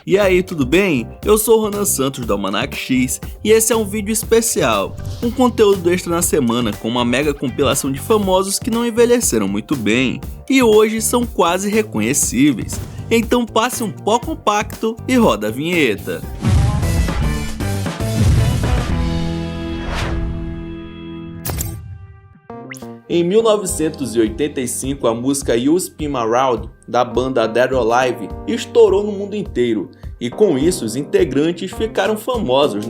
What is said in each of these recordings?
E aí, tudo bem? Eu sou o Ronan Santos do Almanac X e esse é um vídeo especial, um conteúdo extra na semana com uma mega compilação de famosos que não envelheceram muito bem e hoje são quase reconhecíveis. Então passe um pó compacto e roda a vinheta. Em 1985, a música You Spin Me Around, da banda Dead or Alive, estourou no mundo inteiro, e com isso os integrantes ficaram famosos,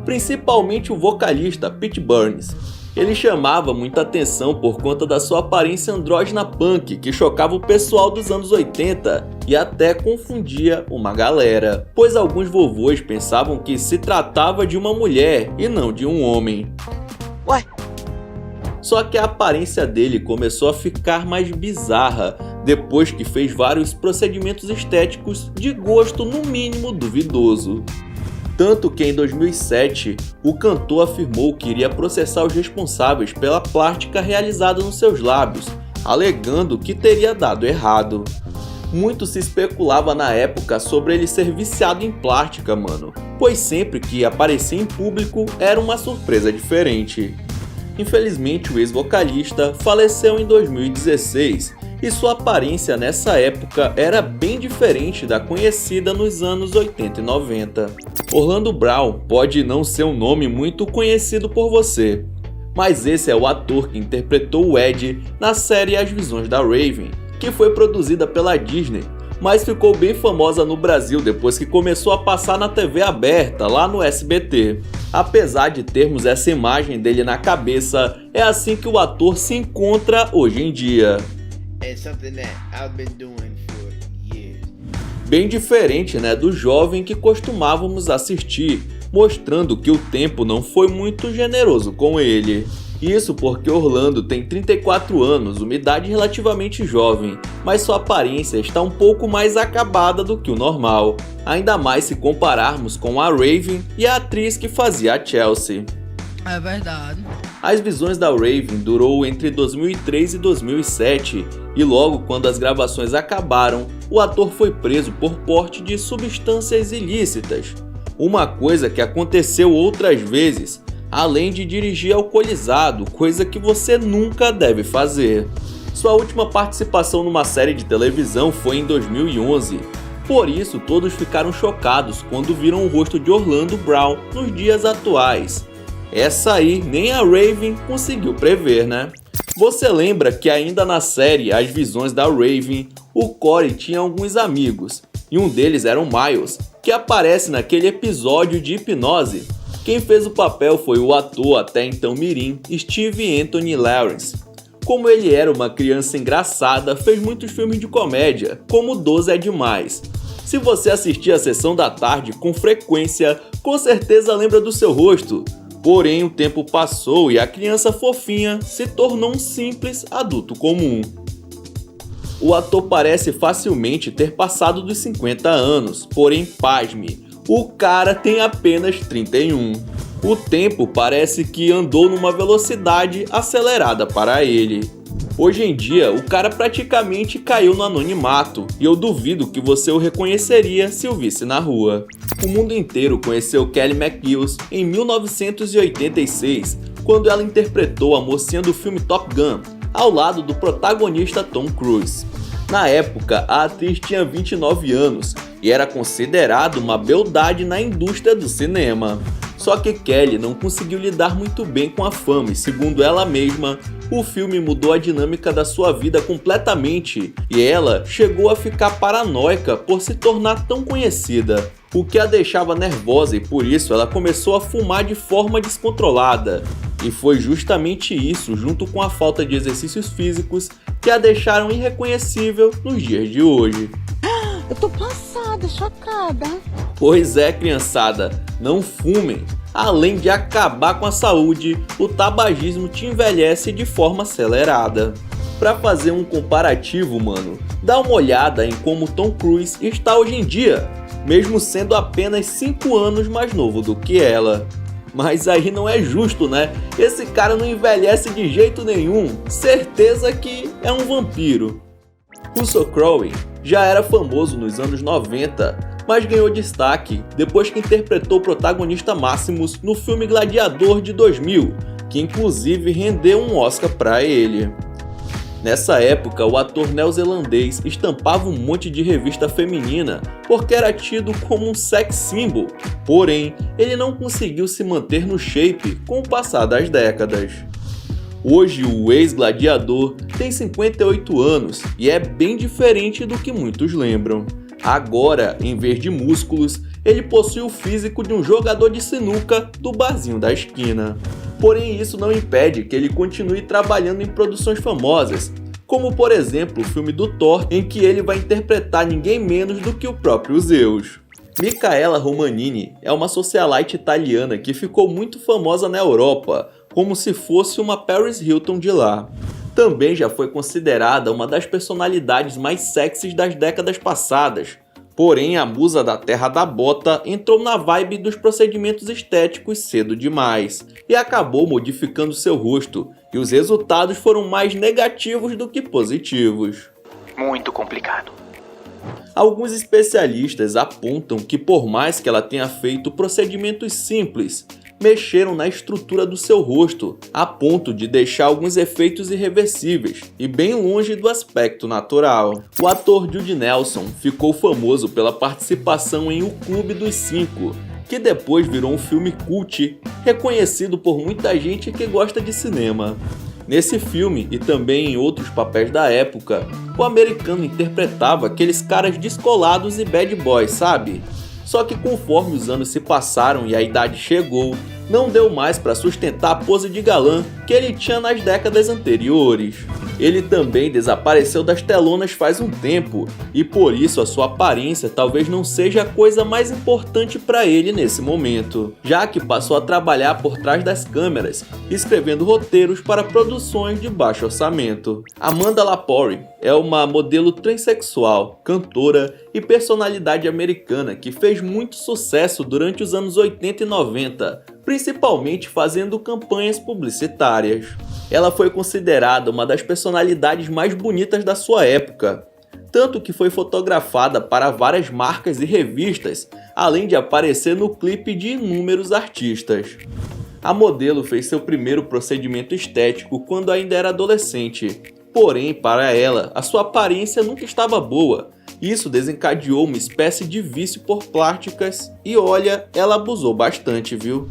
Principalmente o vocalista Pete Burns. Ele chamava muita atenção por conta da sua aparência andrógina punk, que chocava o pessoal dos anos 80 e até confundia uma galera, pois alguns vovôs pensavam que se tratava de uma mulher e não de um homem. Ué? Só que a aparência dele começou a ficar mais bizarra depois que fez vários procedimentos estéticos de gosto no mínimo duvidoso. Tanto que em 2007, o cantor afirmou que iria processar os responsáveis pela plástica realizada nos seus lábios, alegando que teria dado errado. Muito se especulava na época sobre ele ser viciado em plástica, pois sempre que aparecia em público era uma surpresa diferente. Infelizmente, o ex-vocalista faleceu em 2016 e sua aparência nessa época era bem diferente da conhecida nos anos 80 e 90. Orlando Brown pode não ser um nome muito conhecido por você, mas esse é o ator que interpretou o Ed na série As Visões da Raven, que foi produzida pela Disney, mas ficou bem famosa no Brasil depois que começou a passar na TV aberta, lá no SBT. Apesar de termos essa imagem dele na cabeça, é assim que o ator se encontra hoje em dia. Bem diferente, do jovem que costumávamos assistir, mostrando que o tempo não foi muito generoso com ele. Isso porque Orlando tem 34 anos, uma idade relativamente jovem, mas sua aparência está um pouco mais acabada do que o normal, ainda mais se compararmos com a Raven e a atriz que fazia a Chelsea. É verdade. As Visões da Raven durou entre 2003 e 2007, e logo quando as gravações acabaram, o ator foi preso por porte de substâncias ilícitas, uma coisa que aconteceu outras vezes, além de dirigir alcoolizado, coisa que você nunca deve fazer. Sua última participação numa série de televisão foi em 2011, por isso todos ficaram chocados quando viram o rosto de Orlando Brown nos dias atuais. Essa aí nem a Raven conseguiu prever, Você lembra que ainda na série As Visões da Raven, o Corey tinha alguns amigos, e um deles era o Miles, que aparece naquele episódio de hipnose. Quem fez o papel foi o ator até então mirim, Steve Anthony Lawrence. Como ele era uma criança engraçada, fez muitos filmes de comédia, como 12 é Demais. Se você assistir a Sessão da Tarde com frequência, com certeza lembra do seu rosto. Porém, o tempo passou e a criança fofinha se tornou um simples adulto comum. O ator parece facilmente ter passado dos 50 anos, porém pasme, o cara tem apenas 31. O tempo parece que andou numa velocidade acelerada para ele. Hoje em dia, o cara praticamente caiu no anonimato e eu duvido que você o reconheceria se o visse na rua. O mundo inteiro conheceu Kelly McGillis em 1986, quando ela interpretou a mocinha do filme Top Gun, ao lado do protagonista Tom Cruise. Na época, a atriz tinha 29 anos e era considerada uma beldade na indústria do cinema. Só que Kelly não conseguiu lidar muito bem com a fama e, segundo ela mesma, o filme mudou a dinâmica da sua vida completamente e ela chegou a ficar paranoica por se tornar tão conhecida, o que a deixava nervosa e por isso ela começou a fumar de forma descontrolada. E foi justamente isso, junto com a falta de exercícios físicos, que a deixaram irreconhecível nos dias de hoje. Eu tô passada, chocada. Pois é, criançada, não fumem. Além de acabar com a saúde, o tabagismo te envelhece de forma acelerada. Pra fazer um comparativo, dá uma olhada em como Tom Cruise está hoje em dia, mesmo sendo apenas 5 anos mais novo do que ela. Mas aí não é justo, Esse cara não envelhece de jeito nenhum, certeza que é um vampiro. Russell Crowe já era famoso nos anos 90, mas ganhou destaque depois que interpretou o protagonista Maximus no filme Gladiador de 2000, que inclusive rendeu um Oscar para ele. Nessa época, o ator neozelandês estampava um monte de revista feminina porque era tido como um sex symbol, porém, ele não conseguiu se manter no shape com o passar das décadas. Hoje, o ex-gladiador tem 58 anos e é bem diferente do que muitos lembram. Agora, em vez de músculos, ele possui o físico de um jogador de sinuca do barzinho da esquina. Porém, isso não impede que ele continue trabalhando em produções famosas, como por exemplo o filme do Thor, em que ele vai interpretar ninguém menos do que o próprio Zeus. Micaela Romanini é uma socialite italiana que ficou muito famosa na Europa, como se fosse uma Paris Hilton de lá. Também já foi considerada uma das personalidades mais sexys das décadas passadas. Porém, a musa da Terra da Bota entrou na vibe dos procedimentos estéticos cedo demais e acabou modificando seu rosto, e os resultados foram mais negativos do que positivos. Muito complicado. Alguns especialistas apontam que, por mais que ela tenha feito procedimentos simples, mexeram na estrutura do seu rosto, a ponto de deixar alguns efeitos irreversíveis e bem longe do aspecto natural. O ator Jude Nelson ficou famoso pela participação em O Clube dos Cinco, que depois virou um filme cult, reconhecido por muita gente que gosta de cinema. Nesse filme, e também em outros papéis da época, o americano interpretava aqueles caras descolados e bad boys, sabe? Só que conforme os anos se passaram e a idade chegou, não deu mais para sustentar a pose de galã que ele tinha nas décadas anteriores. Ele também desapareceu das telonas faz um tempo, e por isso a sua aparência talvez não seja a coisa mais importante para ele nesse momento, já que passou a trabalhar por trás das câmeras, escrevendo roteiros para produções de baixo orçamento. Amanda Lepore é uma modelo transexual, cantora e personalidade americana que fez muito sucesso durante os anos 80 e 90, principalmente fazendo campanhas publicitárias. Ela foi considerada uma das personalidades mais bonitas da sua época, tanto que foi fotografada para várias marcas e revistas, além de aparecer no clipe de inúmeros artistas. A modelo fez seu primeiro procedimento estético quando ainda era adolescente, porém, para ela, a sua aparência nunca estava boa. Isso desencadeou uma espécie de vício por plásticas e olha, ela abusou bastante, viu?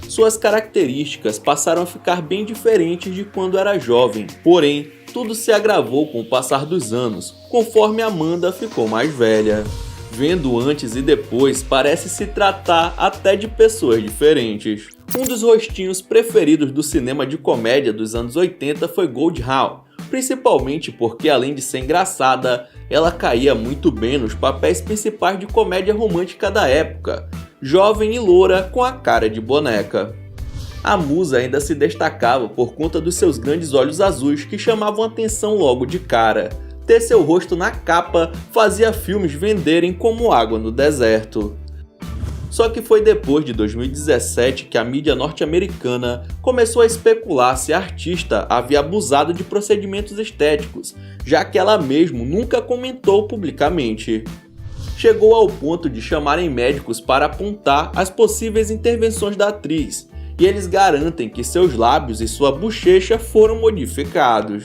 Suas características passaram a ficar bem diferentes de quando era jovem, porém, tudo se agravou com o passar dos anos, conforme Amanda ficou mais velha. Vendo antes e depois, parece se tratar até de pessoas diferentes. Um dos rostinhos preferidos do cinema de comédia dos anos 80 foi Goldie Hawn, principalmente porque, além de ser engraçada, ela caía muito bem nos papéis principais de comédia romântica da época, jovem e loura com a cara de boneca. A musa ainda se destacava por conta dos seus grandes olhos azuis que chamavam atenção logo de cara. Ter seu rosto na capa fazia filmes venderem como água no deserto. Só que foi depois de 2017 que a mídia norte-americana começou a especular se a artista havia abusado de procedimentos estéticos, já que ela mesma nunca comentou publicamente. Chegou ao ponto de chamarem médicos para apontar as possíveis intervenções da atriz, e eles garantem que seus lábios e sua bochecha foram modificados.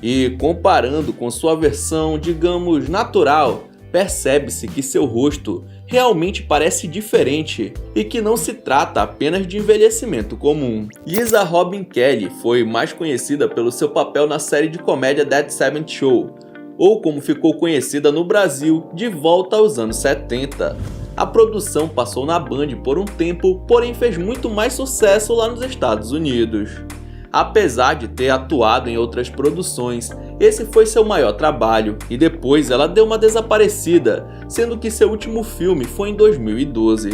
E comparando com sua versão, digamos, natural, percebe-se que seu rosto realmente parece diferente e que não se trata apenas de envelhecimento comum. Lisa Robin Kelly foi mais conhecida pelo seu papel na série de comédia That 70 Show, ou como ficou conhecida no Brasil, De Volta aos Anos 70. A produção passou na Band por um tempo, porém fez muito mais sucesso lá nos Estados Unidos. Apesar de ter atuado em outras produções, esse foi seu maior trabalho, e depois ela deu uma desaparecida, sendo que seu último filme foi em 2012.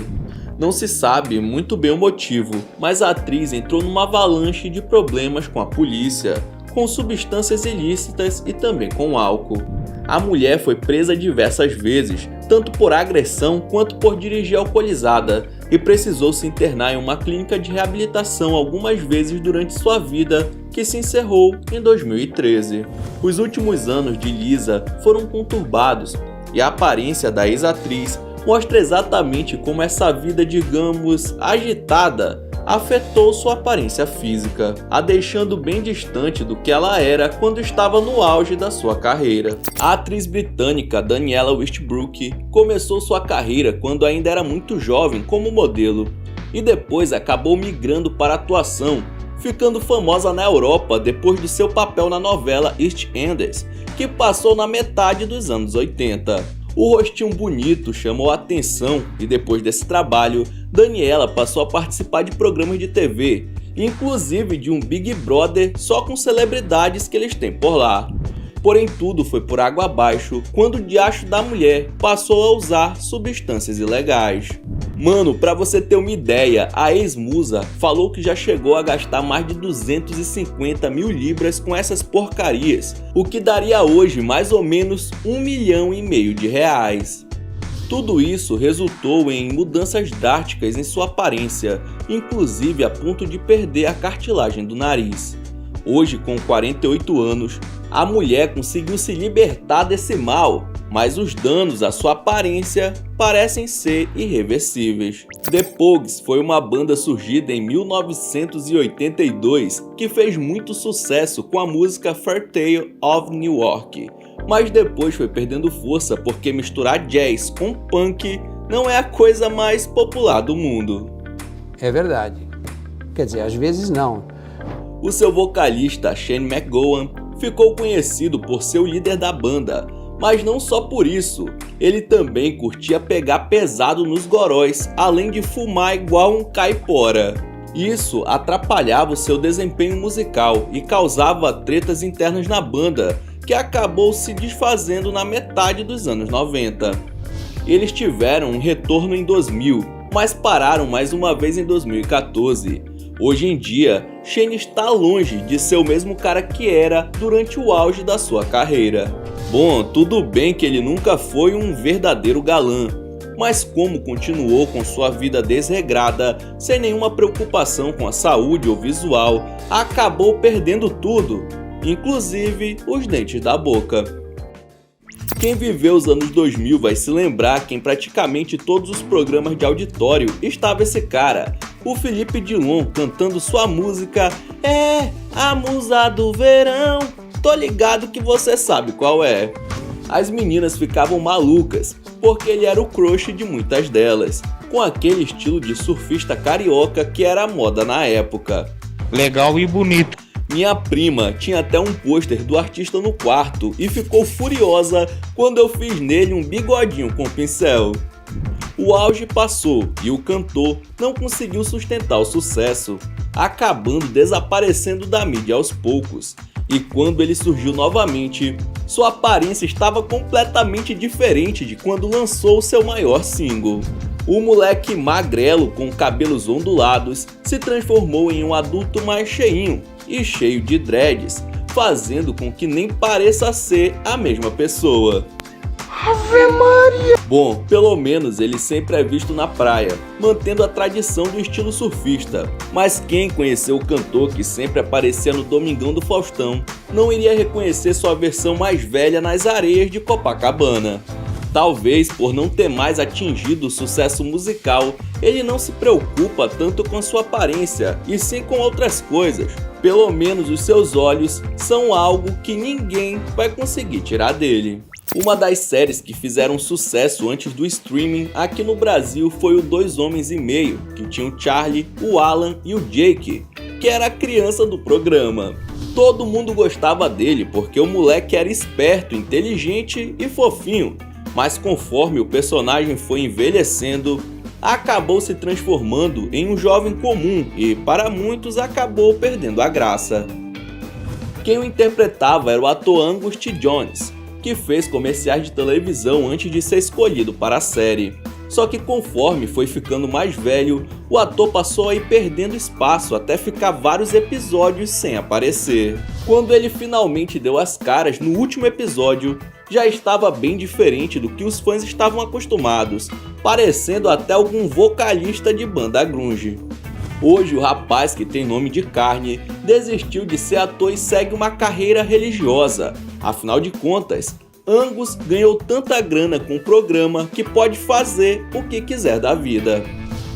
Não se sabe muito bem o motivo, mas a atriz entrou numa avalanche de problemas com a polícia, com substâncias ilícitas e também com álcool. A mulher foi presa diversas vezes, tanto por agressão quanto por dirigir alcoolizada, e precisou se internar em uma clínica de reabilitação algumas vezes durante sua vida, que se encerrou em 2013. Os últimos anos de Lisa foram conturbados, e a aparência da ex-atriz mostra exatamente como essa vida, digamos, agitada, afetou sua aparência física, a deixando bem distante do que ela era quando estava no auge da sua carreira. A atriz britânica Daniela Westbrook começou sua carreira quando ainda era muito jovem como modelo, e depois acabou migrando para a atuação, ficando famosa na Europa depois do seu papel na novela EastEnders, que passou na metade dos anos 80. O rostinho bonito chamou a atenção e depois desse trabalho, Daniela passou a participar de programas de TV, inclusive de um Big Brother só com celebridades que eles têm por lá. Porém, tudo foi por água abaixo quando o diacho da mulher passou a usar substâncias ilegais. Mano, pra você ter uma ideia, a ex-musa falou que já chegou a gastar mais de 250 mil libras com essas porcarias, o que daria hoje mais ou menos R$1,5 milhão de reais. Tudo isso resultou em mudanças drásticas em sua aparência, inclusive a ponto de perder a cartilagem do nariz. Hoje, com 48 anos, a mulher conseguiu se libertar desse mal, mas os danos à sua aparência parecem ser irreversíveis. The Pogues foi uma banda surgida em 1982 que fez muito sucesso com a música Fairy Tale of New York, mas depois foi perdendo força porque misturar jazz com punk não é a coisa mais popular do mundo. É verdade. Quer dizer, às vezes não. O seu vocalista, Shane MacGowan, ficou conhecido por ser o líder da banda, mas não só por isso, ele também curtia pegar pesado nos goróis, além de fumar igual um caipora. Isso atrapalhava o seu desempenho musical e causava tretas internas na banda, que acabou se desfazendo na metade dos anos 90. Eles tiveram um retorno em 2000, mas pararam mais uma vez em 2014. Hoje em dia, Shane está longe de ser o mesmo cara que era durante o auge da sua carreira. Bom, tudo bem que ele nunca foi um verdadeiro galã, mas como continuou com sua vida desregrada, sem nenhuma preocupação com a saúde ou visual, acabou perdendo tudo, inclusive os dentes da boca. Quem viveu os anos 2000 vai se lembrar que em praticamente todos os programas de auditório estava esse cara, o Felipe Dilon, cantando sua música "É a musa do verão", tô ligado que você sabe qual é. As meninas ficavam malucas, porque ele era o crush de muitas delas, com aquele estilo de surfista carioca que era a moda na época. Legal e bonito. Minha prima tinha até um pôster do artista no quarto e ficou furiosa quando eu fiz nele um bigodinho com pincel. O auge passou e o cantor não conseguiu sustentar o sucesso, acabando desaparecendo da mídia aos poucos. E quando ele surgiu novamente, sua aparência estava completamente diferente de quando lançou seu maior single. O moleque magrelo com cabelos ondulados se transformou em um adulto mais cheinho e cheio de dreads, fazendo com que nem pareça ser a mesma pessoa. Ave Maria! Bom, pelo menos ele sempre é visto na praia, mantendo a tradição do estilo surfista. Mas quem conheceu o cantor que sempre aparecia no Domingão do Faustão não iria reconhecer sua versão mais velha nas areias de Copacabana. Talvez por não ter mais atingido o sucesso musical, ele não se preocupa tanto com sua aparência, e sim com outras coisas. Pelo menos os seus olhos são algo que ninguém vai conseguir tirar dele. Uma das séries que fizeram sucesso antes do streaming aqui no Brasil foi o 2 Homens e Meio, que tinha o Charlie, o Alan e o Jake, que era a criança do programa. Todo mundo gostava dele porque o moleque era esperto, inteligente e fofinho, mas conforme o personagem foi envelhecendo, acabou se transformando em um jovem comum e, para muitos, acabou perdendo a graça. Quem o interpretava era o ator Angus T. Jones, que fez comerciais de televisão antes de ser escolhido para a série. Só que conforme foi ficando mais velho, o ator passou a ir perdendo espaço até ficar vários episódios sem aparecer. Quando ele finalmente deu as caras no último episódio, já estava bem diferente do que os fãs estavam acostumados, parecendo até algum vocalista de banda grunge. Hoje o rapaz, que tem nome de carne, desistiu de ser ator e segue uma carreira religiosa. Afinal de contas, Angus ganhou tanta grana com o programa que pode fazer o que quiser da vida.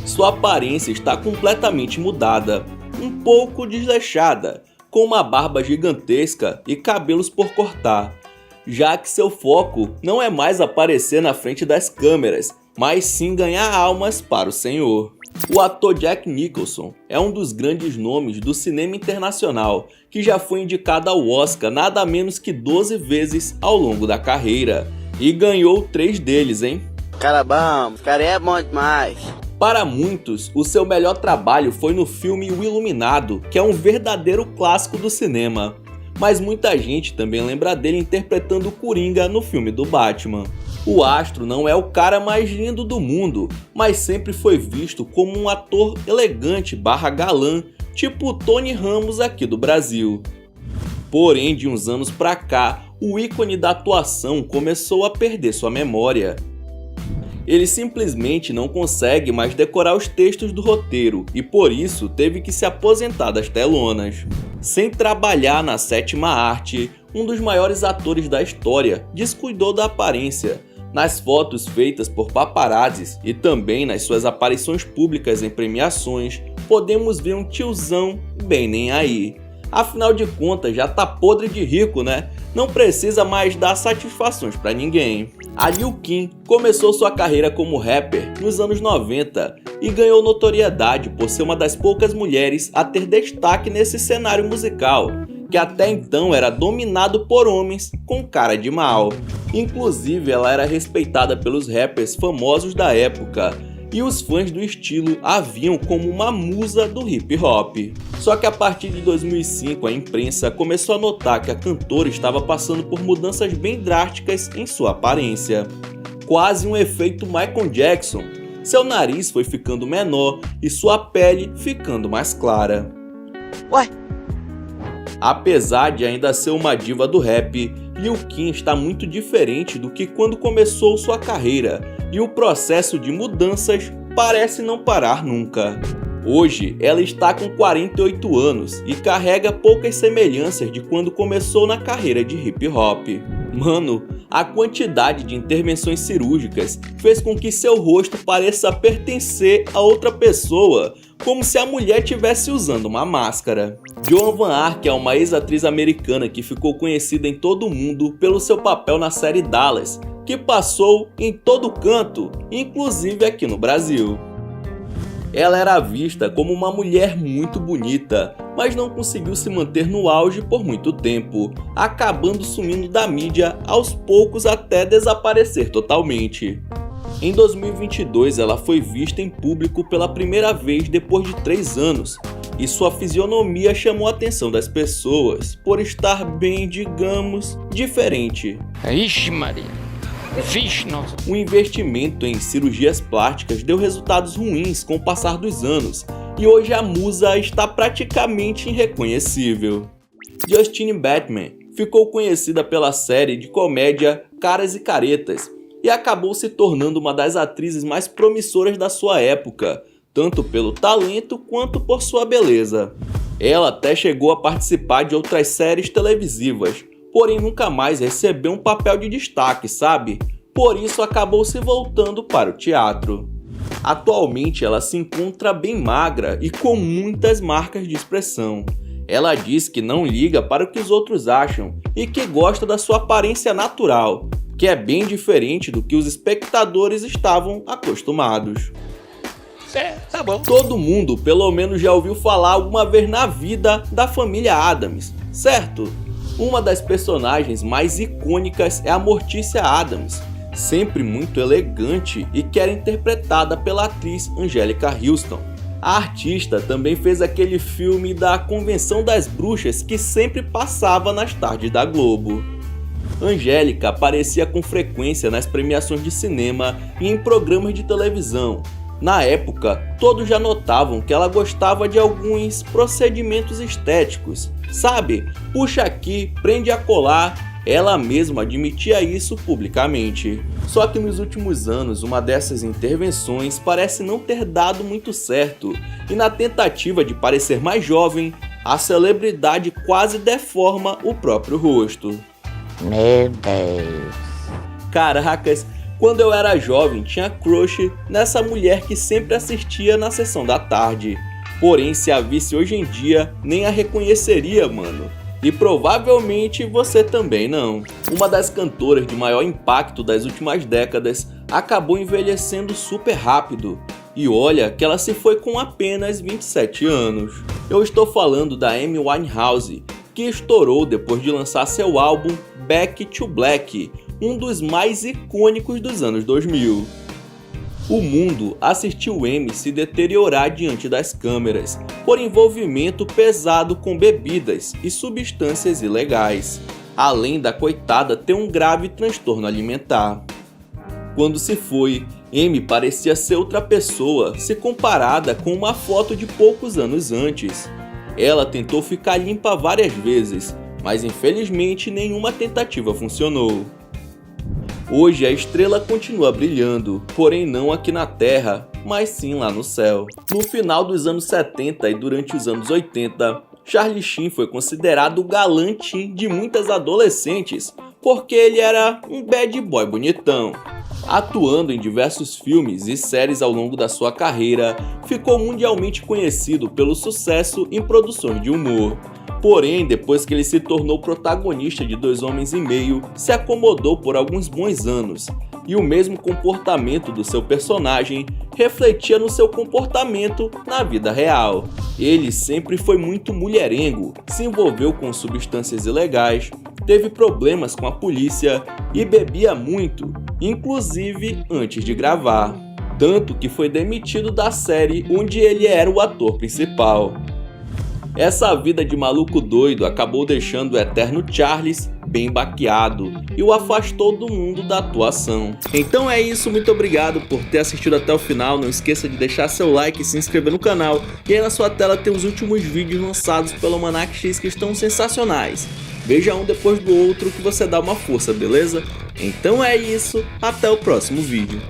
Sua aparência está completamente mudada, um pouco desleixada, com uma barba gigantesca e cabelos por cortar, já que seu foco não é mais aparecer na frente das câmeras, mas sim ganhar almas para o Senhor. O ator Jack Nicholson é um dos grandes nomes do cinema internacional, que já foi indicado ao Oscar nada menos que 12 vezes ao longo da carreira, e ganhou 3 deles, hein? Cara bom, cara é bom demais. Para muitos, o seu melhor trabalho foi no filme O Iluminado, que é um verdadeiro clássico do cinema. Mas muita gente também lembra dele interpretando o Coringa no filme do Batman. O astro não é o cara mais lindo do mundo, mas sempre foi visto como um ator elegante / galã, tipo Tony Ramos aqui do Brasil. Porém, de uns anos pra cá, o ícone da atuação começou a perder sua memória. Ele simplesmente não consegue mais decorar os textos do roteiro e por isso teve que se aposentar das telonas. Sem trabalhar na sétima arte, um dos maiores atores da história descuidou da aparência. Nas fotos feitas por paparazzis e também nas suas aparições públicas em premiações, podemos ver um tiozão bem nem aí. Afinal de contas, já tá podre de rico, né? Não precisa mais dar satisfações pra ninguém. A Lil Kim começou sua carreira como rapper nos anos 90 e ganhou notoriedade por ser uma das poucas mulheres a ter destaque nesse cenário musical, que até então era dominado por homens com cara de mal. Inclusive, ela era respeitada pelos rappers famosos da época, e os fãs do estilo a viam como uma musa do hip hop. Só que a partir de 2005 a imprensa começou a notar que a cantora estava passando por mudanças bem drásticas em sua aparência. Quase um efeito Michael Jackson. Seu nariz foi ficando menor e sua pele ficando mais clara. Ué? Apesar de ainda ser uma diva do rap, Lil Kim está muito diferente do que quando começou sua carreira, e o processo de mudanças parece não parar nunca. Hoje, ela está com 48 anos e carrega poucas semelhanças de quando começou na carreira de hip hop. Mano, a quantidade de intervenções cirúrgicas fez com que seu rosto pareça pertencer a outra pessoa, como se a mulher estivesse usando uma máscara. Joan Van Ark é uma ex-atriz americana que ficou conhecida em todo o mundo pelo seu papel na série Dallas, que passou em todo canto, inclusive aqui no Brasil. Ela era vista como uma mulher muito bonita, mas não conseguiu se manter no auge por muito tempo, acabando sumindo da mídia aos poucos até desaparecer totalmente. Em 2022, ela foi vista em público pela primeira vez depois de 3 anos, e sua fisionomia chamou a atenção das pessoas por estar bem, digamos, diferente. Ixi, Maria. Vixe, nossa. O investimento em cirurgias plásticas deu resultados ruins com o passar dos anos, e hoje a musa está praticamente irreconhecível. Justine Bateman ficou conhecida pela série de comédia Caras e Caretas, e acabou se tornando uma das atrizes mais promissoras da sua época, tanto pelo talento quanto por sua beleza. Ela até chegou a participar de outras séries televisivas, porém nunca mais recebeu um papel de destaque, sabe? Por isso acabou se voltando para o teatro. Atualmente ela se encontra bem magra e com muitas marcas de expressão. Ela diz que não liga para o que os outros acham e que gosta da sua aparência natural, que é bem diferente do que os espectadores estavam acostumados. Tá bom. Todo mundo pelo menos já ouviu falar alguma vez na vida da família Addams, certo? Uma das personagens mais icônicas é a Morticia Addams, sempre muito elegante e que era interpretada pela atriz Angélica Houston. A artista também fez aquele filme da Convenção das Bruxas que sempre passava nas tardes da Globo. Angélica aparecia com frequência nas premiações de cinema e em programas de televisão. Na época, todos já notavam que ela gostava de alguns procedimentos estéticos. Sabe? Puxa aqui, prende acolá. Ela mesma admitia isso publicamente. Só que nos últimos anos, uma dessas intervenções parece não ter dado muito certo, e na tentativa de parecer mais jovem, a celebridade quase deforma o próprio rosto. Meu Deus. Caracas, quando eu era jovem tinha crush nessa mulher que sempre assistia na sessão da tarde. Porém, se a visse hoje em dia, nem a reconheceria, mano. E provavelmente você também não. Uma das cantoras de maior impacto das últimas décadas acabou envelhecendo super rápido. E olha que ela se foi com apenas 27 anos. Eu estou falando da Amy Winehouse, que estourou depois de lançar seu álbum Back to Black, um dos mais icônicos dos anos 2000. O mundo assistiu Amy se deteriorar diante das câmeras por envolvimento pesado com bebidas e substâncias ilegais, além da coitada ter um grave transtorno alimentar. Quando se foi, Amy parecia ser outra pessoa se comparada com uma foto de poucos anos antes. Ela tentou ficar limpa várias vezes, mas infelizmente nenhuma tentativa funcionou. Hoje a estrela continua brilhando, porém não aqui na Terra, mas sim lá no céu. No final dos anos 70 e durante os anos 80, Charlie Sheen foi considerado o galã teen de muitas adolescentes, porque ele era um bad boy bonitão. Atuando em diversos filmes e séries ao longo da sua carreira, ficou mundialmente conhecido pelo sucesso em produções de humor. Porém, depois que ele se tornou protagonista de 2 Homens e Meio, se acomodou por alguns bons anos, e o mesmo comportamento do seu personagem refletia no seu comportamento na vida real. Ele sempre foi muito mulherengo, se envolveu com substâncias ilegais, teve problemas com a polícia e bebia muito, inclusive antes de gravar. Tanto que foi demitido da série onde ele era o ator principal. Essa vida de maluco doido acabou deixando o eterno Charles bem baqueado e o afastou do mundo da atuação. Então é isso, muito obrigado por ter assistido até o final. Não esqueça de deixar seu like e se inscrever no canal. E aí na sua tela tem os últimos vídeos lançados pelo Almanac X que estão sensacionais. Veja um depois do outro que você dá uma força, beleza? Então é isso, até o próximo vídeo.